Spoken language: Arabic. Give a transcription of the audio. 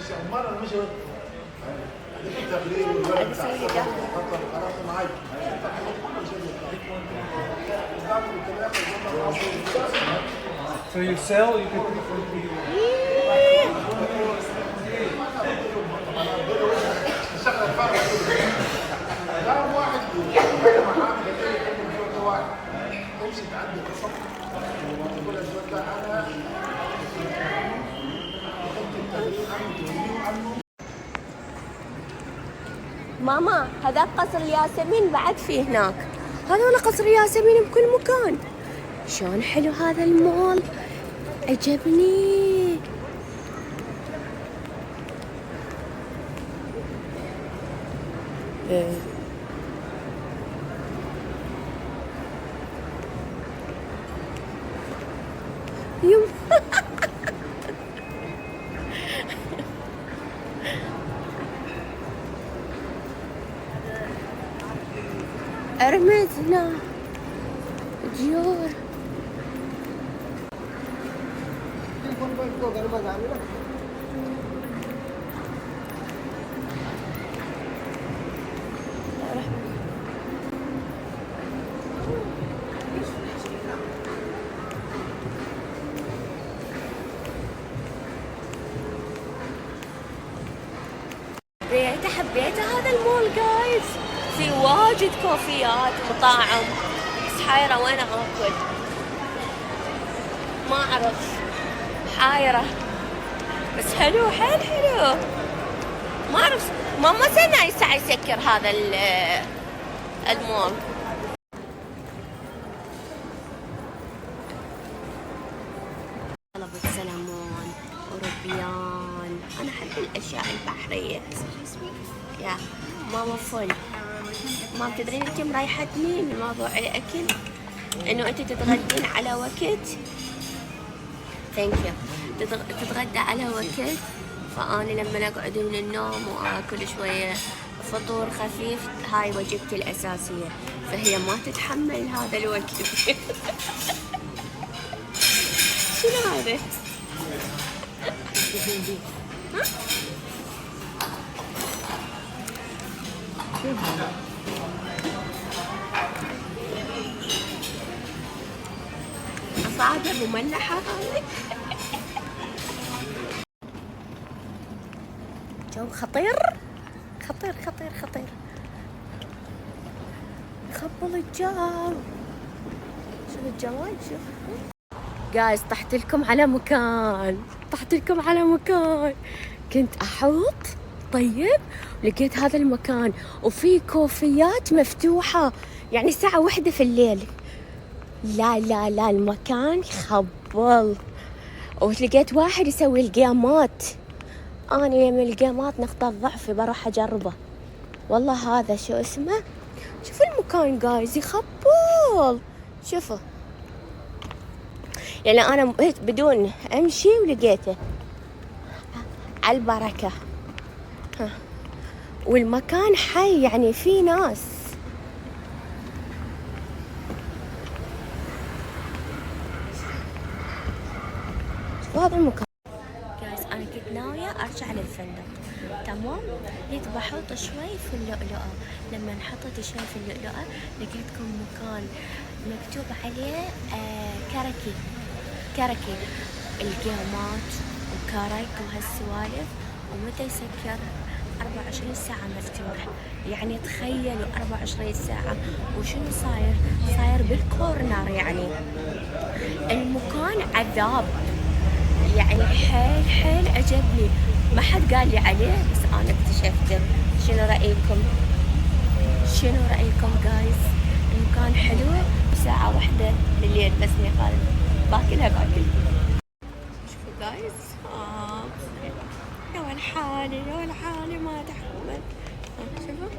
So you sell, you can put ماما هذا قصر الياسمين بعد في هناك. هذول قصر الياسمين بكل مكان. شلون حلو هذا المول، عجبني. يوم ارمزنا جيور. حبيت هذا المول جايز، في واجد كوفيات مطاعم، بس حايرة وين اكل، ما اعرف، حايرة. بس حلو، حيل حلو. ما اعرف ماما سنة يسعى يسكر هذا المول. طلبت سلمون أوروبيان. أنا أحب الأشياء البحرية. يا ماما فل. ماما تدرين أنت مريحتني من موضوع الأكل، إنه أنت تتغدين على وقت. ثانك يو. تتغدى على وقت، فأنا لما أقعد من النوم وآكل شوية فطور خفيف، هاي وجبتي الأساسية، فهي ما تتحمل هذا الوقت. شنو هذا؟ أصابع مملحة هذه. جو خطير خطير خطير خطير، يخبل الجو. شوف الجمال، شوف جايز. طحت لكم على مكان كنت احوط. طيب لقيت هذا المكان وفي كوفيات مفتوحة، يعني الساعة 1 في الليل. لا لا لا، المكان خبل. ولقيت واحد يسوي الجيمات. أنا يم الجيمات نقطة ضعفي، بروح أجربه. والله هذا شو اسمه، شوفوا المكان جايز، يخبل. شوفوا، يعني أنا بدون أمشي ولقيته على البركة. والمكان حي، يعني في ناس. وهذا المكان جايز. أنا كنت ناوية أرجع للفندق، تمام. جيت بحط شوي في اللؤلؤة. لما حطيت شوي في اللؤلؤة لقيتكم مكان مكتوب عليه كركي الجيمات وكارك وهالسوالف، ومتى يسكر 24 ساعة مفتوح. يعني تخيلوا 24 ساعة. وشنو صاير بالكورنر، يعني المكان عذاب. يعني حيل عجبني، ما حد قال لي عليه، بس أنا اكتشفته. شنو رأيكم جايز؟ المكان حلو. ساعة 1 بالليل بس ميقال باكل. شوفوا جايز، يا والحالي ما تحمل. شوفوا